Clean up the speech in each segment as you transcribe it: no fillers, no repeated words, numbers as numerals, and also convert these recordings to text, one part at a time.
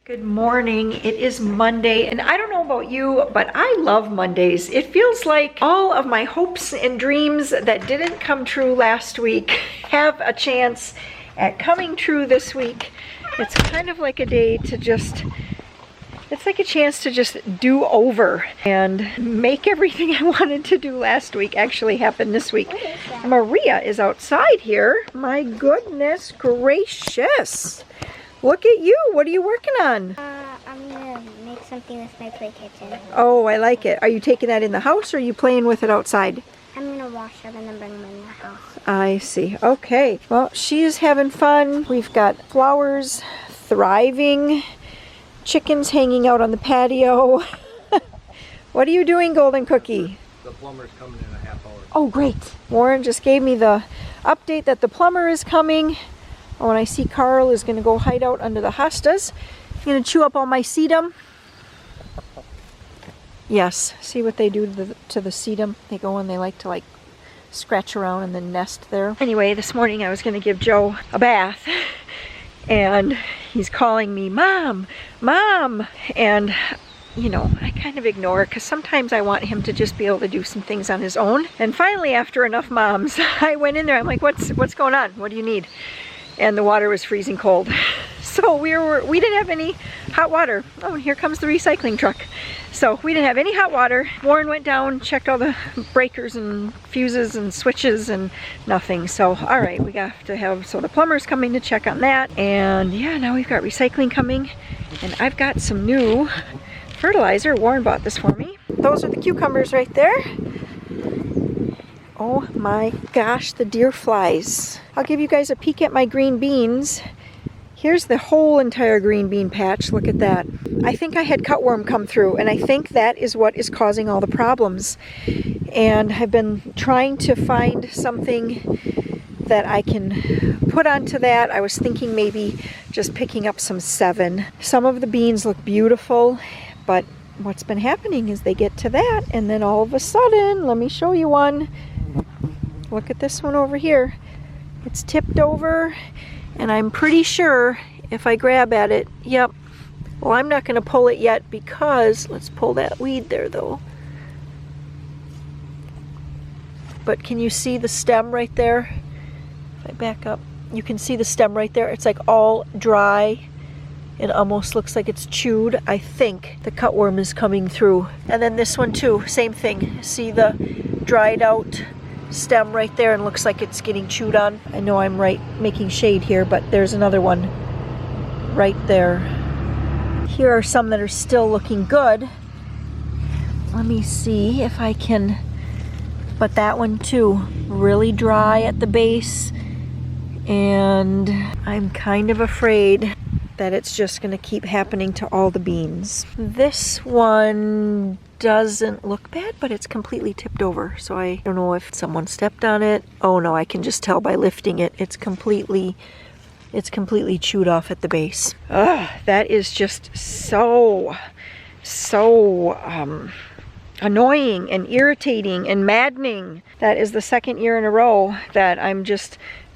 Good morning. It is Monday, and I don't know about you, but I love Mondays. It feels like all of my hopes and dreams that didn't come true last week have a chance at coming true this week. It's kind of like a day to just, it's like a chance to just do over and make everything I wanted to do last week actually happen this week. Maria is outside here. My goodness gracious. Look at you. What are you working on? I'm going to make something with my play kitchen. Oh, I like it. Are you taking that in the house or are you playing with it outside? I'm going to wash them and then bring them in the house. I see. Okay. Well, she is having fun. We've got flowers thriving, chickens hanging out on the patio. What are you doing, Golden Cookie? The plumber's coming in a half hour. Oh, great. Warren just gave me the update that the plumber is coming. Oh, and I see Carl is going to go hide out under the hostas. He's going to chew up all my sedum. Yes, see what they do to the sedum? They go and they like to scratch around and then nest there. Anyway, this morning I was going to give Joe a bath and he's calling me, Mom, Mom. And you know, I kind of ignore because sometimes I want him to just be able to do some things on his own. And finally, after enough moms, I went in there. I'm like, what's going on? What do you need? And the water was freezing cold. So we didn't have any hot water. Oh, and here comes the recycling truck. So we didn't have any hot water. Warren went down, checked all the breakers and fuses and switches and nothing. So, all right, we got to have, so the plumber's coming to check on that. And yeah, now we've got recycling coming. And I've got some new fertilizer. Warren bought this for me. Those are the cucumbers right there. Oh my gosh, the deer flies. I'll give you guys a peek at my green beans. Here's the whole entire green bean patch. Look at that. I think I had cutworm come through, and I think that is what is causing all the problems. And I've been trying to find something that I can put onto that. I was thinking maybe just picking up some 7. Some of the beans look beautiful, but what's been happening is they get to that, and then all of a sudden, let me show you one. Look at this one over here. It's tipped over, and I'm pretty sure if I grab at it, yep. Well, I'm not going to pull it yet because, let's pull that weed there though. But can you see the stem right there? If I back up, you can see the stem right there. It's like all dry. It almost looks like it's chewed. I think the cutworm is coming through. And then this one too, same thing. See the dried out stem right there, and looks like it's getting chewed on. I know I'm right making shade here, but there's another one right there. Here are some that are still looking good. Let me see if I can, but that one too, really dry at the base, and I'm kind of afraid that it's just going to keep happening to all the beans. This one doesn't look bad, but it's completely tipped over. So I don't know if someone stepped on it. Oh no, I can just tell by lifting it. It's completely chewed off at the base. Ugh, that is just so annoying and irritating and maddening. That is the second year in a row that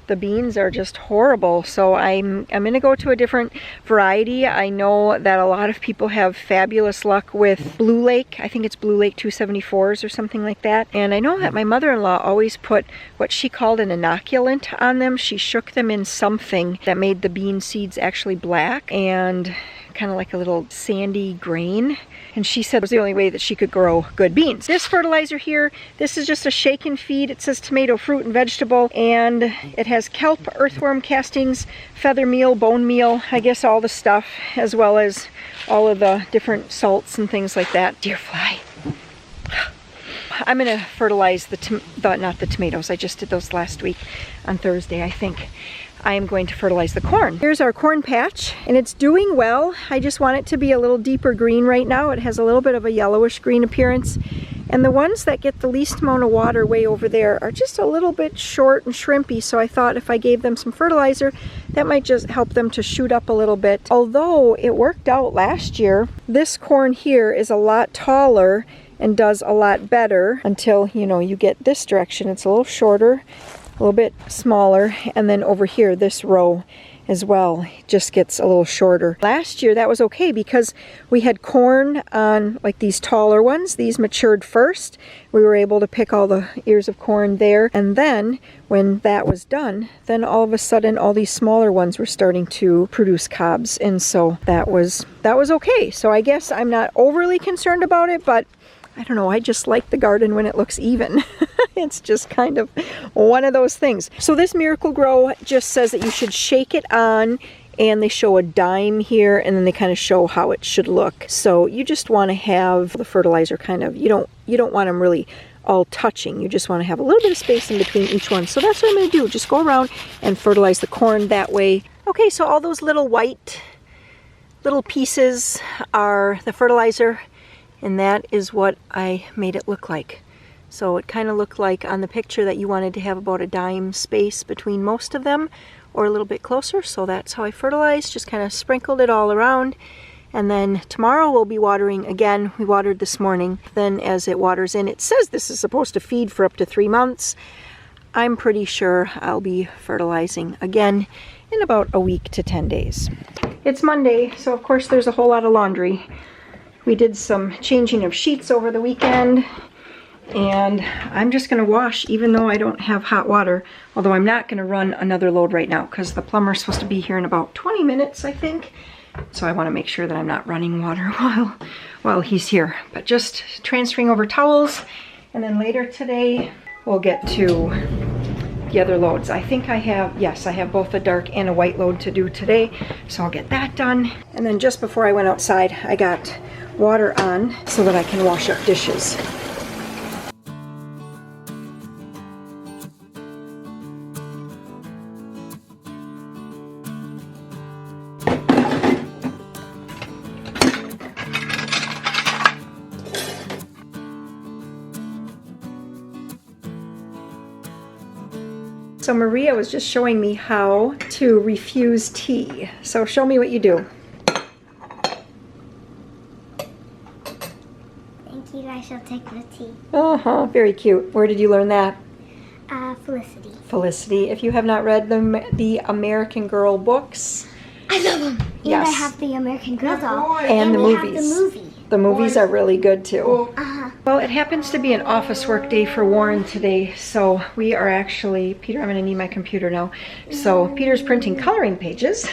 the beans are just horrible. So I'm gonna go to a different variety. I know that a lot of people have fabulous luck with Blue Lake. I think it's Blue Lake 274s or something like that. And I know that my mother-in-law always put what she called an inoculant on them. She shook them in something that made the bean seeds actually black and kind of like a little sandy grain. And she said it was the only way that she could grow good beans. This fertilizer here, this is just a shake and feed. It says tomato, fruit, and vegetable. And it has kelp, earthworm castings, feather meal, bone meal, I guess all the stuff, as well as all of the different salts and things like that. Deer fly. I'm gonna fertilize not the tomatoes. I just did those last week on Thursday, I think. I am going to fertilize the corn. Here's our corn patch, and it's doing well. I just want it to be a little deeper green right now. It has a little bit of a yellowish green appearance. And the ones that get the least amount of water way over there are just a little bit short and shrimpy, so I thought if I gave them some fertilizer, that might just help them to shoot up a little bit. Although it worked out last year, this corn here is a lot taller and does a lot better until, you know, you get this direction. It's a little shorter, a little bit smaller, and then over here, this row as well. It just gets a little shorter. Last year that was okay because we had corn on like these taller ones. These matured first. We were able to pick all the ears of corn there, and then when that was done, then all of a sudden all these smaller ones were starting to produce cobs, and so that was okay. So I guess I'm not overly concerned about it, but I don't know, I just like the garden when it looks even. It's just kind of one of those things. So this Miracle Grow just says that you should shake it on, and they show a dime here, and then they kind of show how it should look. So you just want to have the fertilizer kind of, you don't want them really all touching. You just want to have a little bit of space in between each one. So that's what I'm going to do. Just go around and fertilize the corn that way. Okay, so all those little white little pieces are the fertilizer, and that is what I made it look like. So it kind of looked like on the picture that you wanted to have about a dime space between most of them, or a little bit closer. So that's how I fertilized, just kind of sprinkled it all around. And then tomorrow we'll be watering again. We watered this morning. Then as it waters in, it says this is supposed to feed for up to 3 months. I'm pretty sure I'll be fertilizing again in about a week to 10 days. It's Monday, so of course there's a whole lot of laundry. We did some changing of sheets over the weekend, and I'm just going to wash even though I don't have hot water, although I'm not going to run another load right now because the plumber's supposed to be here in about 20 minutes, I think. So I want to make sure that I'm not running water while he's here. But just transferring over towels, and then later today we'll get to the other loads. I think I have both a dark and a white load to do today, so I'll get that done. And then just before I went outside, I got water on so that I can wash up dishes. So Maria was just showing me how to refuse tea. So show me what you do. Thank you, I shall take the tea. Uh-huh, very cute. Where did you learn that? Felicity. Felicity. If you have not read the American Girl books. I love them. Yes. And I have the American Girl doll. And the we movies. have the movie. The movies are really good too. Uh-huh. Well, it happens to be an office work day for Warren today, so we are actually, Peter, I'm going to need my computer now. So Peter's printing coloring pages,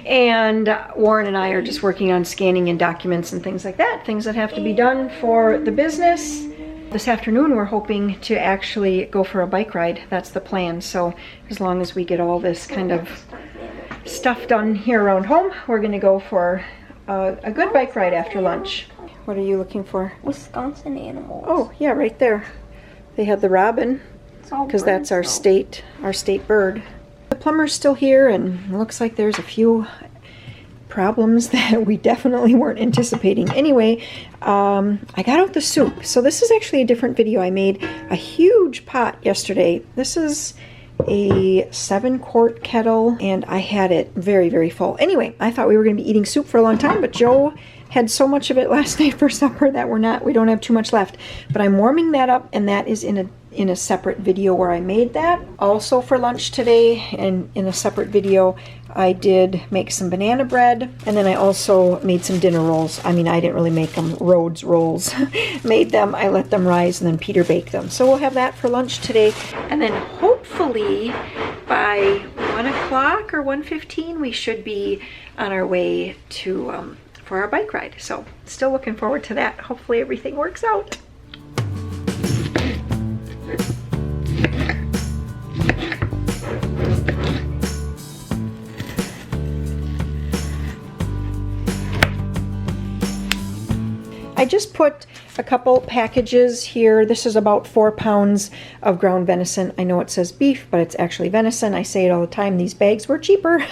and Warren and I are just working on scanning in documents and things like that, things that have to be done for the business. This afternoon we're hoping to actually go for a bike ride. That's the plan. So as long as we get all this kind of stuff done here around home, we're going to go for a good bike ride after lunch. What are you looking for? Wisconsin animals. Oh, yeah, right there. They had the robin, because that's our state bird. The plumber's still here, and it looks like there's a few problems that we definitely weren't anticipating. Anyway, I got out the soup. So this is actually a different video. I made a huge pot yesterday. This is a 7-quart kettle, and I had it very, very full. Anyway, I thought we were going to be eating soup for a long time, but Joe had so much of it last night for supper that we don't have too much left. But I'm warming that up, and that is in a separate video where I made that. Also for lunch today, and in a separate video, I did make some banana bread, and then I also made some dinner rolls. I mean, I didn't really make them, Rhodes rolls. Made them, I let them rise, and then Peter baked them. So we'll have that for lunch today, and then hopefully by 1 o'clock or 1:15 we should be on our way to for our bike ride. So still looking forward to that. Hopefully everything works out. I just put a couple packages here. This is about 4 pounds of ground venison. I know it says beef, but it's actually venison. I say it all the time. These bags were cheaper.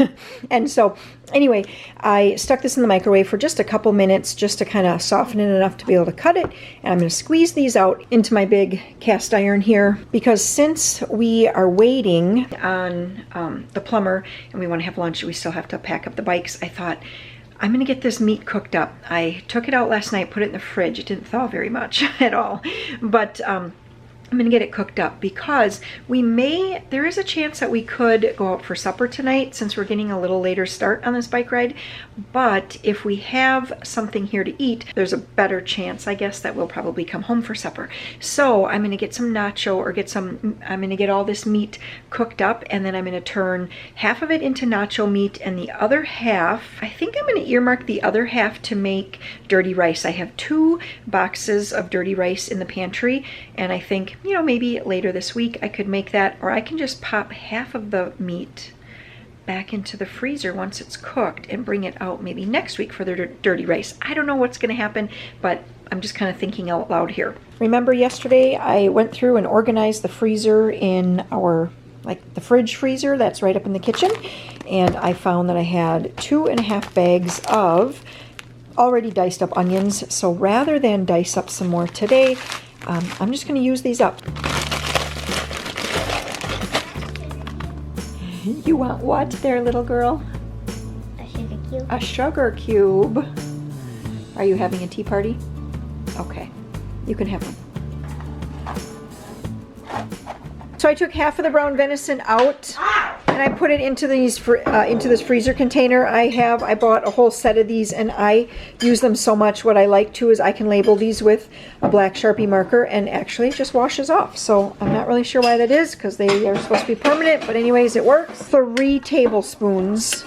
And so anyway, I stuck this in the microwave for just a couple minutes just to kind of soften it enough to be able to cut it. And I'm going to squeeze these out into my big cast iron here, because since we are waiting on the plumber and we want to have lunch, we still have to pack up the bikes. I thought, I'm gonna get this meat cooked up. I took it out last night, put it in the fridge. It didn't thaw very much at all. But I'm gonna get it cooked up because there is a chance that we could go out for supper tonight since we're getting a little later start on this bike ride. But if we have something here to eat, there's a better chance, I guess, that we'll probably come home for supper. So I'm gonna get some nacho or I'm gonna get all this meat cooked up, and then I'm gonna turn half of it into nacho meat and the other half, I think I'm gonna earmark the other half to make dirty rice. I have 2 boxes of dirty rice in the pantry, and I think, you know, maybe later this week I could make that, or I can just pop half of the meat back into the freezer once it's cooked and bring it out maybe next week for the dirty rice. I don't know what's going to happen, but I'm just kind of thinking out loud here. Remember yesterday I went through and organized the freezer in our, like the fridge freezer that's right up in the kitchen, and I found that I had 2.5 bags of already diced up onions. So rather than dice up some more today, I'm just going to use these up. You want what there, little girl? A sugar cube. A sugar cube. Are you having a tea party? Okay, you can have one. So I took half of the brown venison out and I put it into these into this freezer container. I bought a whole set of these and I use them so much. What I like to is I can label these with a black Sharpie marker and actually it just washes off. So I'm not really sure why that is because they are supposed to be permanent, but anyways, it works. 3 tablespoons.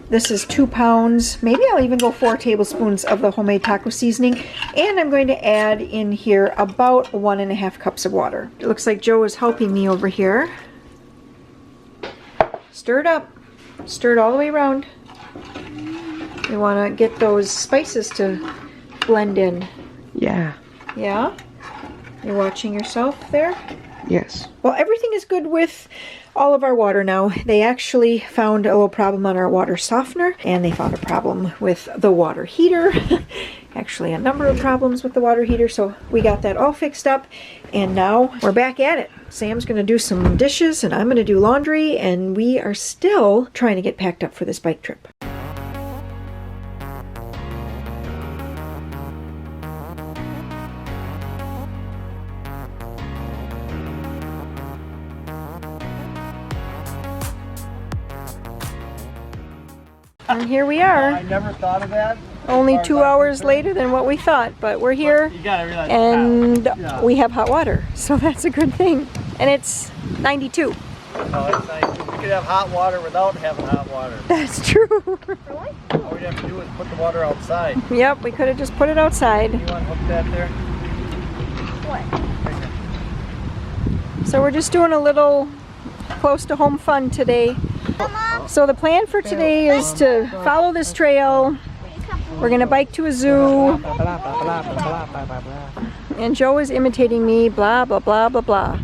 This is 2 pounds. Maybe I'll even go 4 tablespoons of the homemade taco seasoning. And I'm going to add in here about 1.5 cups of water. It looks like Joe is helping me over here. Stir it up. Stir it all the way around. You want to get those spices to blend in. Yeah. Yeah? You're watching yourself there? Yes. Well, everything is good with all of our water now. They actually found a little problem on our water softener, and they found a problem with the water heater. Actually, a number of problems with the water heater, so we got that all fixed up, and now we're back at it. Sam's going to do some dishes, and I'm going to do laundry, and we are still trying to get packed up for this bike trip. And here we are. I never thought of that. Only 2 hours later than what we thought, but we're here You gotta realize and we have hot water, so that's a good thing. And it's 92. Oh, it's nice. We could have hot water without having hot water. That's true. All we'd have to do is put the water outside. Yep, we could have just put it outside. You want to hook that there? What? So we're just doing a little close to home fun today. So the plan for today is to follow this trail. We're gonna bike to a zoo. And Joe is imitating me, blah, blah, blah, blah, blah.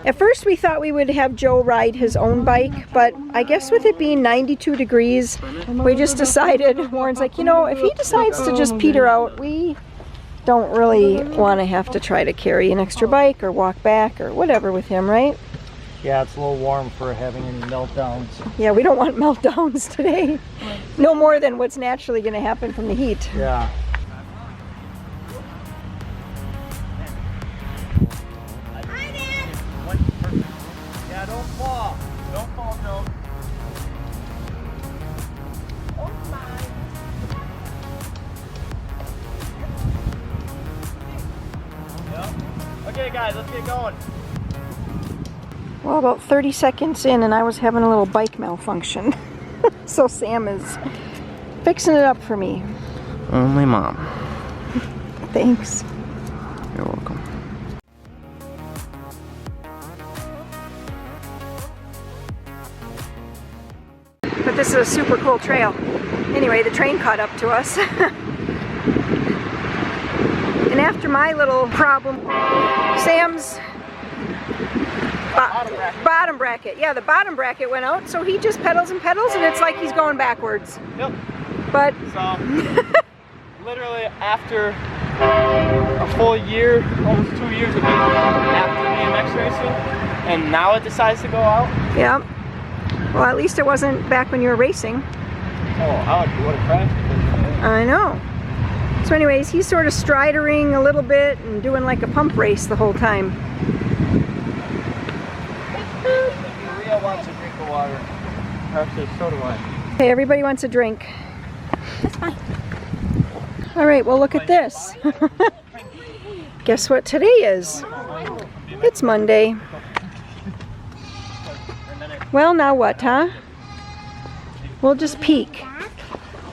At first we thought we would have Joe ride his own bike, but I guess with it being 92 degrees, we just decided, Warren's like, you know, if he decides to just peter out, we don't really want to have to try to carry an extra bike or walk back or whatever with him, right? Yeah, it's a little warm for having any meltdowns. Yeah, we don't want meltdowns today. No more than what's naturally going to happen from the heat. Yeah. Yeah, don't fall. Don't fall, Joe. Yep. Okay, guys, let's get going. Well, about 30 seconds in and I was having a little bike malfunction. So Sam is fixing it up for me. Only Mom. Thanks. You're welcome. But this is a super cool trail. Anyway, the train caught up to us. And after my little problem, Sam's bottom bracket. Yeah, the bottom bracket went out, so he just pedals and pedals, and it's like he's going backwards. Yep. But So, literally after a full year, almost 2 years of after BMX racing, and now it decides to go out. yeah. Well, at least it wasn't back when you were racing. Oh, I would have crashed. I know. So anyways, he's sort of stridering a little bit and doing like a pump race the whole time. Maria wants a drink of water. Actually, so do I. Okay, everybody wants a drink. That's fine. All right, well look at this. Guess what today is? It's Monday. Well, now what, huh? We'll just peek.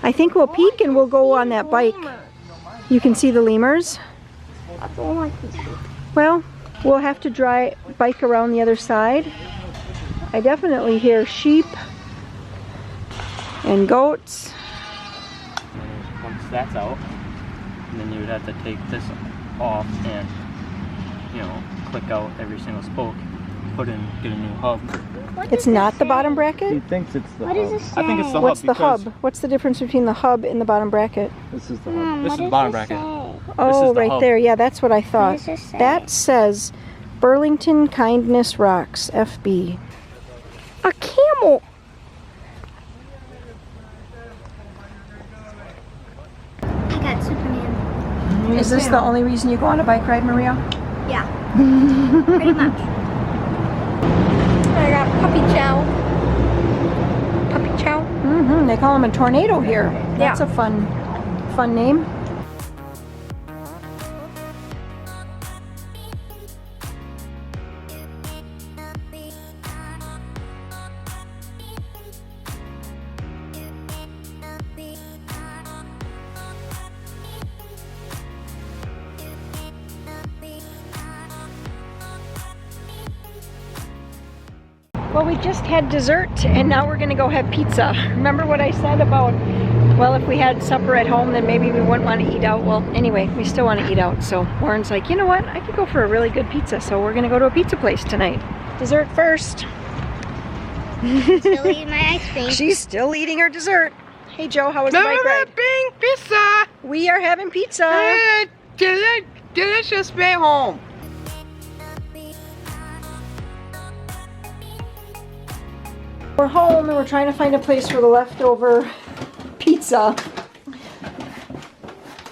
I think we'll peek and we'll go on that bike. You can see the lemurs. Well, we'll have to bike around the other side. I definitely hear sheep and goats. Once that's out, then you would have to take this off and, you know, click out every single spoke, get a new hub. It's not the bottom bracket? He thinks it's the What hub. does it I think it's the What's hub the because hub? What's the difference between the hub and the bottom bracket? this is the hub. This is the bottom bracket. Oh, the right hub. there. Yeah, that's what I thought. does it say? That says Burlington Kindness Rocks, FB. A camel! I got Superman. Is this the only reason you go on a bike ride, Maria? Yeah. Pretty much. I got Puppy Chow. Puppy Chow? Mm-hmm. They call him a tornado here. That's a fun name. Well, we just had dessert and now we're gonna go have pizza. Remember what I said about, well, if we had supper at home, then maybe we wouldn't want to eat out. Well, anyway, we still want to eat out. So Warren's like, you know what? I could go for a really good pizza. So we're gonna go to a pizza place tonight. Dessert first. Still eating my ice cream. She's still eating her dessert. Hey Joe, how was the bike ride? pizza! We are having pizza. Delicious stay home. We're home and we're trying to find a place for the leftover pizza.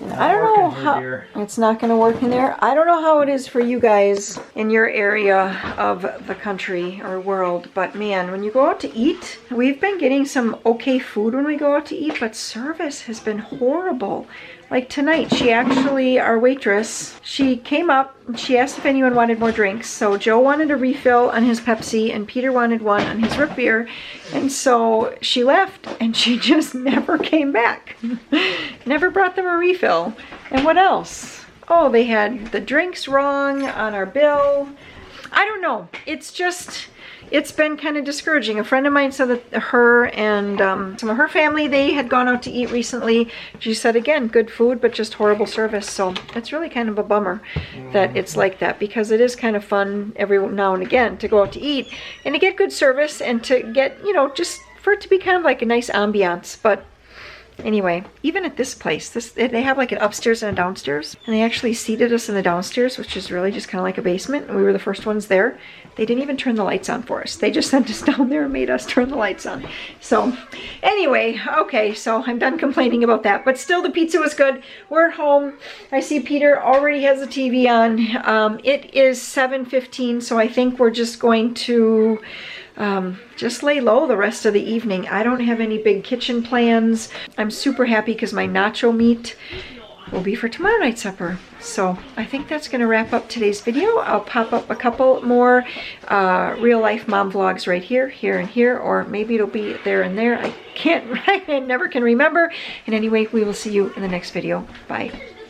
And I don't know how it's not going to work in there. I don't know how it is for you guys in your area of the country or world, but man, when you go out to eat, we've been getting some okay food when we go out to eat, but service has been horrible. Like tonight, our waitress, she came up and she asked if anyone wanted more drinks. So Joe wanted a refill on his Pepsi and Peter wanted one on his root beer. And so she left and she just never came back. Never brought them a refill. And what else? Oh, they had the drinks wrong on our bill. I don't know. It's been kind of discouraging. A friend of mine said that her and some of her family, they had gone out to eat recently. She said, again, good food, but just horrible service. So it's really kind of a bummer that it's like that, because it is kind of fun every now and again to go out to eat and to get good service and to get, you know, just for it to be kind of like a nice ambiance. But anyway, even at this place, they have like an upstairs and a downstairs, and they actually seated us in the downstairs, which is really just kind of like a basement, and we were the first ones there. They didn't even turn the lights on for us. They just sent us down there and made us turn the lights on. So anyway, okay, so I'm done complaining about that, but still the pizza was good. We're at home. I see Peter already has the TV on. It is 7:15, so I think we're just going to just lay low the rest of the evening. I don't have any big kitchen plans. I'm super happy because my nacho meat will be for tomorrow night's supper. So I think that's going to wrap up today's video. I'll pop up a couple more real life mom vlogs right here, here, and here, or maybe it'll be there and there. I never can remember. And anyway, we will see you in the next video. Bye.